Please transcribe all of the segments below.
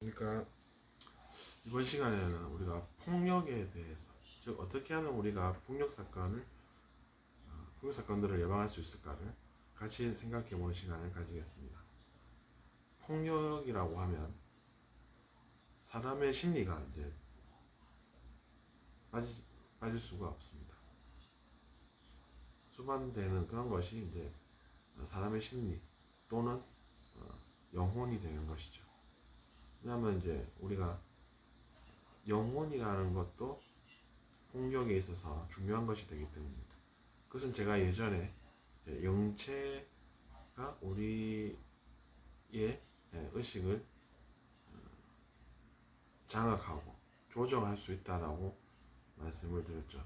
안녕하십니까. 이번 시간에는 우리가 폭력에 대해서, 즉 어떻게 하면 우리가 폭력 사건들을 예방할 수 있을까를 같이 생각해 보는 시간을 가지겠습니다. 폭력이라고 하면 사람의 심리가 이제 빠질 수가 없습니다. 수반되는 그런 것이 이제 사람의 심리 또는 영혼이 되는 것이죠. 왜냐하면 이제 우리가 영혼이라는 것도 폭력에 있어서 중요한 것이 되기 때문입니다. 그것은 제가 예전에 영체가 우리의 의식을 장악하고 조정할 수 있다라고 말씀을 드렸죠.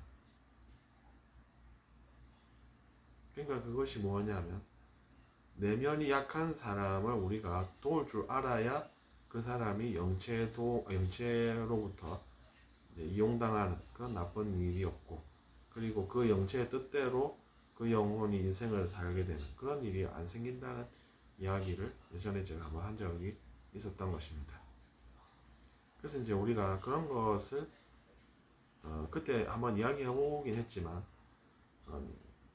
그러니까 그것이 뭐냐면 내면이 약한 사람을 우리가 도울 줄 알아야 그 사람이 영체로부터 이용당하는 그런 나쁜 일이 없고, 그리고 그 영체의 뜻대로 그 영혼이 인생을 살게 되는 그런 일이 안 생긴다는 이야기를 예전에 제가 한번 한 적이 있었던 것입니다. 그래서 이제 우리가 그런 것을 그때 한번 이야기해보긴 했지만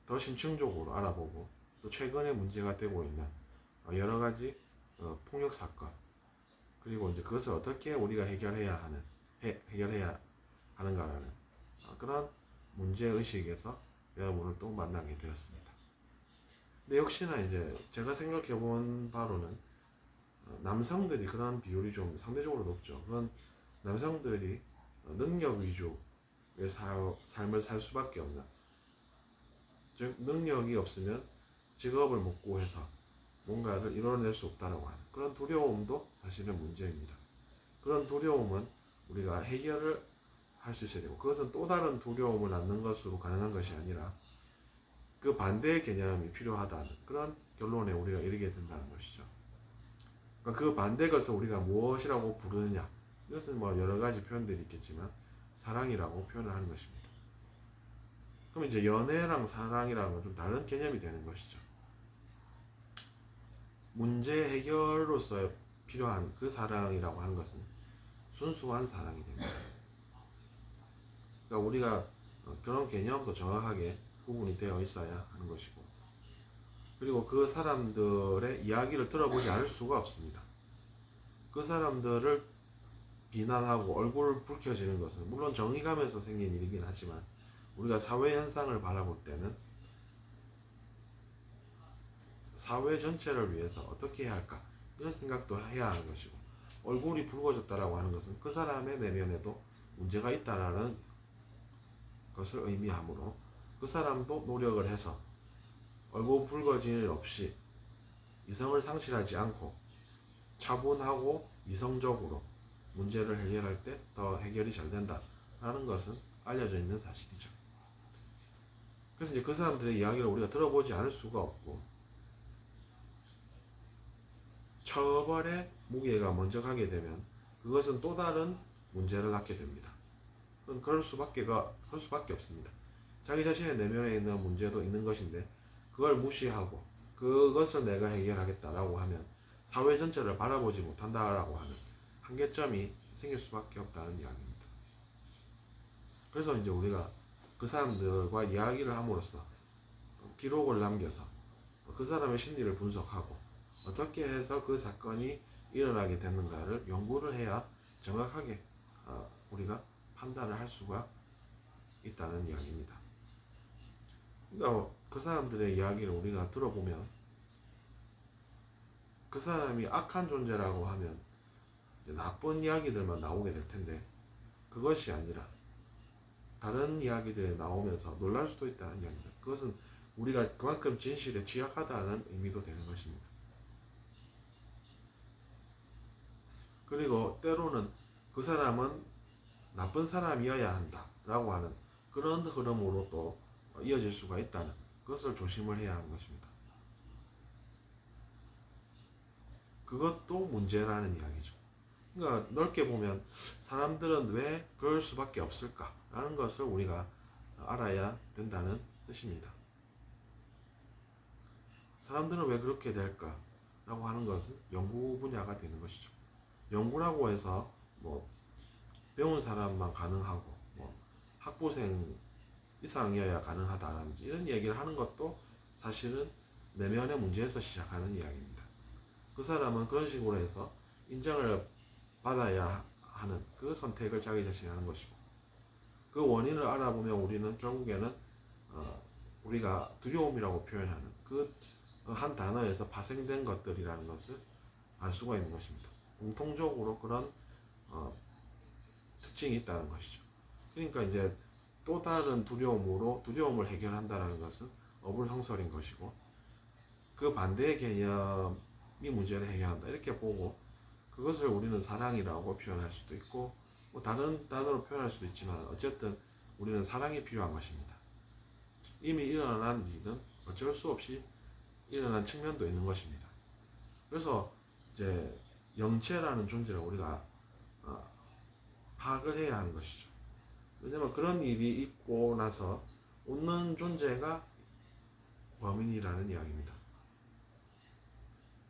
더 심층적으로 알아보고, 또 최근에 문제가 되고 있는 여러 가지 폭력 사건, 그리고 이제 그것을 어떻게 우리가 해결해야 하는가라는 그런 문제의식에서 여러분을 또 만나게 되었습니다. 근데 역시나 이제 제가 생각해 본 바로는 남성들이 그런 비율이 좀 상대적으로 높죠. 그건 남성들이 능력 위주의 삶을 살 수밖에 없는, 즉 능력이 없으면 직업을 못 구해서 뭔가를 이뤄낼 수 없다라고 하는 그런 두려움도 사실은 문제입니다. 그런 두려움은 우리가 해결을 할 수 있어야 되고, 그것은 또 다른 두려움을 낳는 것으로 가능한 것이 아니라 그 반대의 개념이 필요하다는 그런 결론에 우리가 이르게 된다는 것이죠. 그러니까 그 반대 것을 우리가 무엇이라고 부르느냐, 이것은 뭐 여러 가지 표현들이 있겠지만 사랑이라고 표현을 하는 것입니다. 그럼 이제 연애랑 사랑이라는 건 좀 다른 개념이 되는 것이죠. 문제 해결로서 필요한 그 사랑이라고 하는 것은 순수한 사랑이 됩니다. 그러니까 우리가 그런 개념도 정확하게 구분이 되어 있어야 하는 것이고, 그리고 그 사람들의 이야기를 들어보지 않을 수가 없습니다. 그 사람들을 비난하고 얼굴 붉혀지는 것은 물론 정의감에서 생긴 일이긴 하지만, 우리가 사회 현상을 바라볼 때는 사회 전체를 위해서 어떻게 해야 할까, 이런 생각도 해야 하는 것이고, 얼굴이 붉어졌다라고 하는 것은 그 사람의 내면에도 문제가 있다라는 것을 의미하므로 그 사람도 노력을 해서 얼굴 붉어질 일 없이 이성을 상실하지 않고 차분하고 이성적으로 문제를 해결할 때 더 해결이 잘 된다라는 것은 알려져 있는 사실이죠. 그래서 이제 그 사람들의 이야기를 우리가 들어보지 않을 수가 없고, 처벌의 무게가 먼저 가게 되면 그것은 또 다른 문제를 낳게 됩니다. 그럴 수밖에 없습니다. 자기 자신의 내면에 있는 문제도 있는 것인데 그걸 무시하고 그것을 내가 해결하겠다라고 하면 사회 전체를 바라보지 못한다라고 하는 한계점이 생길 수밖에 없다는 이야기입니다. 그래서 이제 우리가 그 사람들과 이야기를 함으로써 기록을 남겨서 그 사람의 심리를 분석하고 어떻게 해서 그 사건이 일어나게 됐는가를 연구를 해야 정확하게 우리가 판단을 할 수가 있다는 이야기입니다. 그러니까 그 사람들의 이야기를 우리가 들어보면 그 사람이 악한 존재라고 하면 나쁜 이야기들만 나오게 될 텐데, 그것이 아니라 다른 이야기들이 나오면서 놀랄 수도 있다는 이야기입니다. 그것은 우리가 그만큼 진실에 취약하다는 의미도 되는 것입니다. 그리고 때로는 그 사람은 나쁜 사람이어야 한다라고 하는 그런 흐름으로 또 이어질 수가 있다는 것을 조심을 해야 하는 것입니다. 그것도 문제라는 이야기죠. 그러니까 넓게 보면 사람들은 왜 그럴 수밖에 없을까라는 것을 우리가 알아야 된다는 뜻입니다. 사람들은 왜 그렇게 될까라고 하는 것은 연구 분야가 되는 것이죠. 연구라고 해서 뭐 배운 사람만 가능하고 뭐 학부생 이상이어야 가능하다든지 이런 얘기를 하는 것도 사실은 내면의 문제에서 시작하는 이야기입니다. 그 사람은 그런 식으로 해서 인정을 받아야 하는 그 선택을 자기 자신이 하는 것이고, 그 원인을 알아보면 우리는 결국에는 우리가 두려움이라고 표현하는 그 한 단어에서 파생된 것들이라는 것을 알 수가 있는 것입니다. 공통적으로 그런 특징이 있다는 것이죠. 그러니까 이제 또 다른 두려움으로 두려움을 해결한다는 것은 어불성설인 것이고, 그 반대의 개념이 문제를 해결한다 이렇게 보고, 그것을 우리는 사랑이라고 표현할 수도 있고 뭐 다른 단어로 표현할 수도 있지만, 어쨌든 우리는 사랑이 필요한 것입니다. 이미 일어난 일은 어쩔 수 없이 일어난 측면도 있는 것입니다. 그래서 이제 영체라는 존재를 우리가 파악을 해야 하는 것이죠. 왜냐면 그런 일이 있고 나서 웃는 존재가 범인이라는 이야기입니다.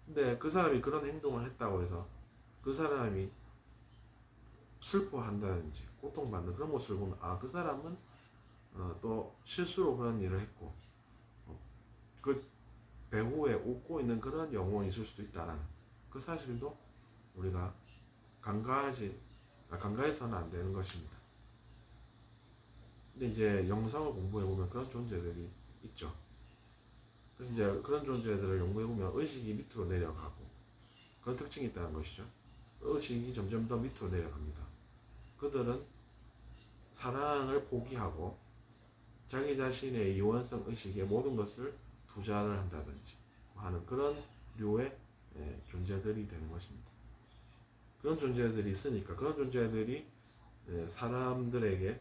근데 그 사람이 그런 행동을 했다고 해서 그 사람이 슬퍼한다든지 고통받는 그런 모습을 보면, 그 사람은 또 실수로 그런 일을 했고 그 배후에 웃고 있는 그런 영혼이 있을 수도 있다라는 그 사실도 우리가 간과해서는 안 되는 것입니다. 근데 이제 영성을 공부해보면 그런 존재들이 있죠. 그래서 이제 그런 존재들을 연구해보면 의식이 밑으로 내려가고 그런 특징이 있다는 것이죠. 의식이 점점 더 밑으로 내려갑니다. 그들은 사랑을 포기하고 자기 자신의 이원성 의식에 모든 것을 투자를 한다든지 하는 그런 류의 존재들이 되는 것입니다. 그런 존재들이 있으니까 그런 존재들이 사람들에게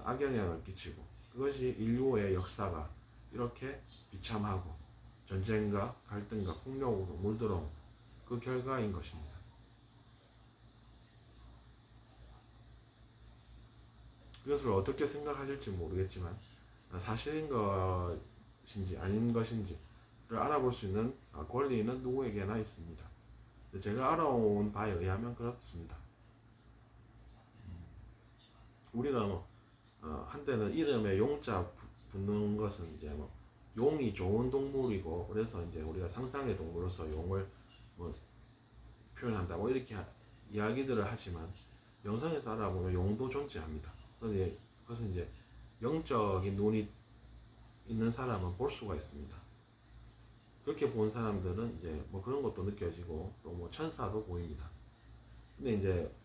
악영향을 끼치고, 그것이 인류의 역사가 이렇게 비참하고 전쟁과 갈등과 폭력으로 물들어온 그 결과인 것입니다. 그것을 어떻게 생각하실지 모르겠지만 사실인 것인지 아닌 것인지를 알아볼 수 있는 권리는 누구에게나 있습니다. 제가 알아온 바에 의하면 그렇습니다. 우리가 뭐 한때는 이름에 용자 붙는 것은 이제 뭐 용이 좋은 동물이고 그래서 이제 우리가 상상의 동물로서 용을 뭐 표현한다 뭐 이렇게 이야기들을 하지만, 영상에서 알아보면 용도 존재합니다. 그런데 그것은 이제 영적인 눈이 있는 사람은 볼 수가 있습니다. 그렇게 본 사람들은 이제 뭐 그런 것도 느껴지고 또 뭐 천사도 보입니다. 근데 이제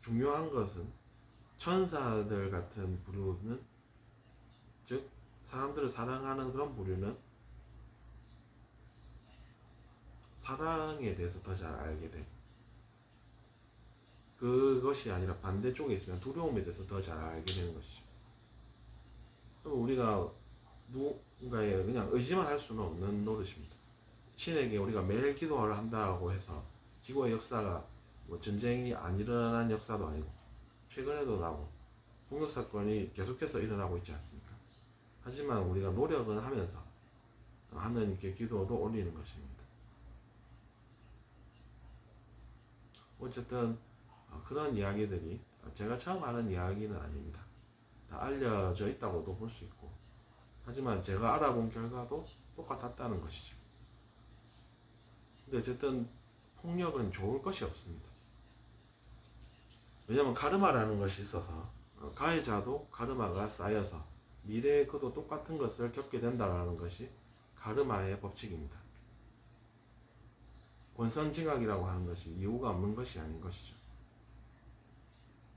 중요한 것은 천사들 같은 부류는, 즉 사람들을 사랑하는 그런 부류는 사랑에 대해서 더 잘 알게 되고, 그것이 아니라 반대쪽에 있으면 두려움에 대해서 더 잘 알게 되는 것이죠. 그럼 우리가 누군가에 그냥 의지만 할 수는 없는 노릇입니다. 신에게 우리가 매일 기도를 한다고 해서 지구의 역사가 뭐 전쟁이 안 일어난 역사도 아니고 최근에도 나고 폭력 사건이 계속해서 일어나고 있지 않습니까? 하지만 우리가 노력은 하면서 하나님께 기도도 올리는 것입니다. 어쨌든 그런 이야기들이 제가 처음 하는 이야기는 아닙니다. 다 알려져 있다고도 볼 수 있고, 하지만 제가 알아본 결과도 똑같았다는 것이죠. 근데 어쨌든 폭력은 좋을 것이 없습니다. 왜냐하면 카르마라는 것이 있어서 가해자도 카르마가 쌓여서 미래에 그도 똑같은 것을 겪게 된다는 것이 카르마의 법칙입니다. 권선징악이라고 하는 것이 이유가 없는 것이 아닌 것이죠.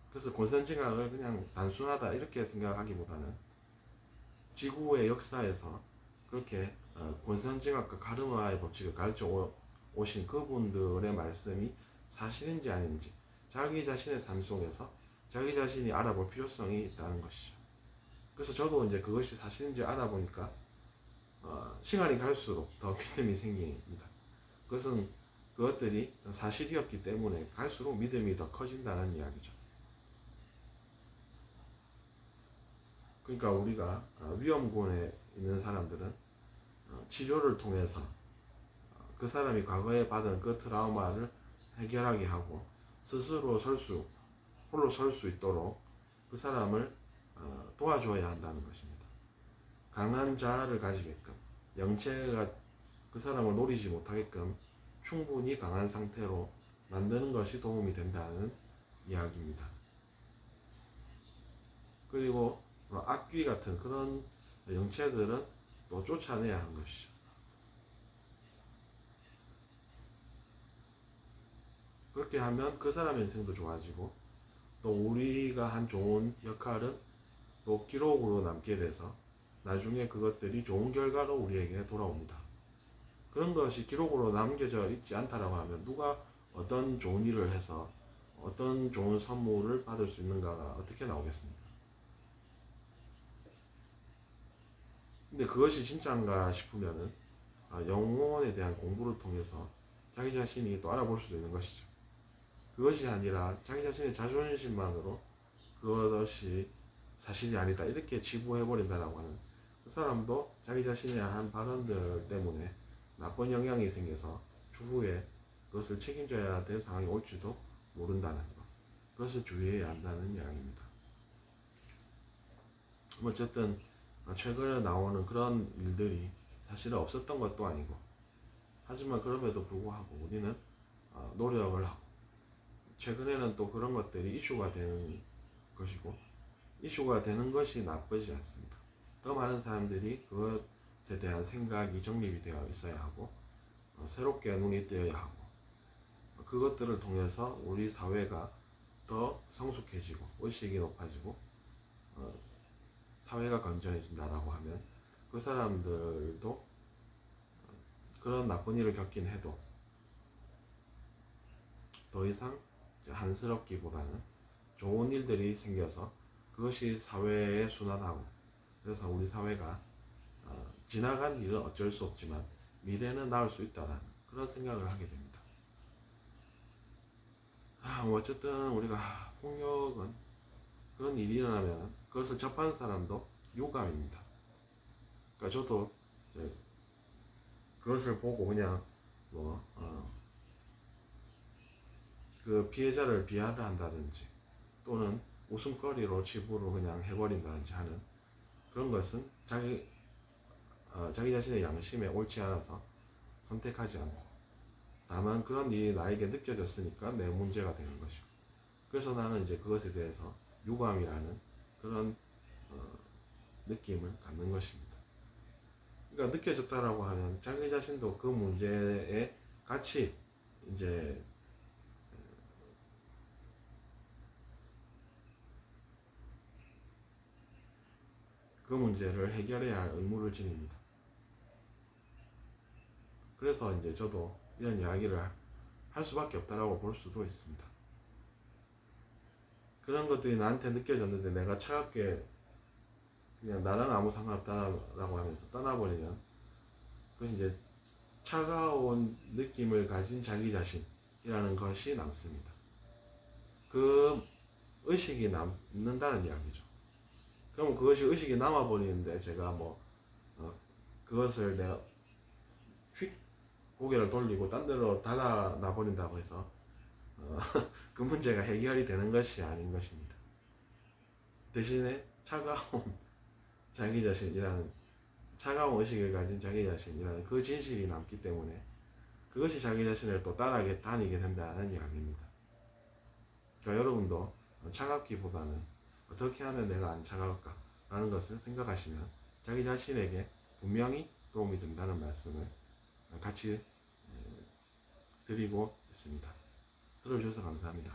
그래서 권선징악을 그냥 단순하다 이렇게 생각하기보다는 지구의 역사에서 그렇게 권선징악과 카르마의 법칙을 가르쳐 오신 그분들의 말씀이 사실인지 아닌지 자기 자신의 삶 속에서 자기 자신이 알아볼 필요성이 있다는 것이죠. 그래서 저도 이제 그것이 사실인지 알아보니까 시간이 갈수록 더 믿음이 생깁니다. 그것은 그것들이 사실이었기 때문에 갈수록 믿음이 더 커진다는 이야기죠. 그러니까 우리가 위험군에 있는 사람들은 치료를 통해서 그 사람이 과거에 받은 그 트라우마를 해결하게 하고 스스로 홀로 설 수 있도록 그 사람을 도와줘야 한다는 것입니다. 강한 자아를 가지게끔, 영체가 그 사람을 노리지 못하게끔 충분히 강한 상태로 만드는 것이 도움이 된다는 이야기입니다. 그리고 악귀 같은 그런 영체들은 또 쫓아내야 하는 것이죠. 그렇게 하면 그 사람의 인생도 좋아지고 또 우리가 한 좋은 역할은 또 기록으로 남게 돼서 나중에 그것들이 좋은 결과로 우리에게 돌아옵니다. 그런 것이 기록으로 남겨져 있지 않다라고 하면 누가 어떤 좋은 일을 해서 어떤 좋은 선물을 받을 수 있는가가 어떻게 나오겠습니까? 근데 그것이 진짜인가 싶으면은 영혼에 대한 공부를 통해서 자기 자신이 또 알아볼 수도 있는 것이죠. 그것이 아니라 자기 자신의 자존심만으로 그것이 사실이 아니다 이렇게 치부해버린다라고 하는 그 사람도 자기 자신의 한 발언들 때문에 나쁜 영향이 생겨서 추후에 그것을 책임져야 될 상황이 올지도 모른다는 것, 그것을 주의해야 한다는 이야기입니다. 어쨌든 최근에 나오는 그런 일들이 사실은 없었던 것도 아니고, 하지만 그럼에도 불구하고 우리는 노력을 하고, 최근에는 또 그런 것들이 이슈가 되는 것이고, 이슈가 되는 것이 나쁘지 않습니다. 더 많은 사람들이 그것에 대한 생각이 정립이 되어 있어야 하고, 새롭게 눈이 뜨여야 하고, 그것들을 통해서 우리 사회가 더 성숙해지고 의식이 높아지고 사회가 건전해진다라고 하면 그 사람들도 그런 나쁜 일을 겪긴 해도 더 이상 한스럽기보다는 좋은 일들이 생겨서 그것이 사회에 순환하고, 그래서 우리 사회가 지나간 일은 어쩔 수 없지만 미래는 나을 수 있다는 그런 생각을 하게 됩니다. 어쨌든 우리가 폭력은 그런 일이 일어나면 그것을 접한 사람도 유감입니다. 그러니까 저도 그것을 보고 그냥 그 피해자를 비하를 한다든지 또는 웃음거리로 치부로 그냥 해버린다든지 하는 그런 것은 자기 자신의 양심에 옳지 않아서 선택하지 않고, 다만 그런 일이 나에게 느껴졌으니까 내 문제가 되는 것이고, 그래서 나는 이제 그것에 대해서 유감이라는 그런 느낌을 갖는 것입니다. 그러니까 느껴졌다라고 하면 자기 자신도 그 문제에 같이 이제 그 문제를 해결해야 할 의무를 지닙니다. 그래서 이제 저도 이런 이야기를 할 수밖에 없다라고 볼 수도 있습니다. 그런 것들이 나한테 느껴졌는데 내가 차갑게 그냥 나랑 아무 상관없다라고 하면서 떠나버리면 그것이 이제 차가운 느낌을 가진 자기 자신이라는 것이 남습니다. 그 의식이 남는다는 이야기죠. 그럼 그것이 의식이 남아버리는데 제가 그것을 내가 휙 고개를 돌리고 딴 데로 달아나 버린다고 해서 그 문제가 해결이 되는 것이 아닌 것입니다. 대신에 자기 자신이라는 차가운 의식을 가진 자기 자신이라는 그 진실이 남기 때문에 그것이 자기 자신을 또 다니게 된다는 이야기입니다. 그러니까 여러분도 차갑기보다는 어떻게 하면 내가 안 차가울까 라는 것을 생각하시면 자기 자신에게 분명히 도움이 된다는 말씀을 같이 드리고 있습니다. 들어주셔서 감사합니다.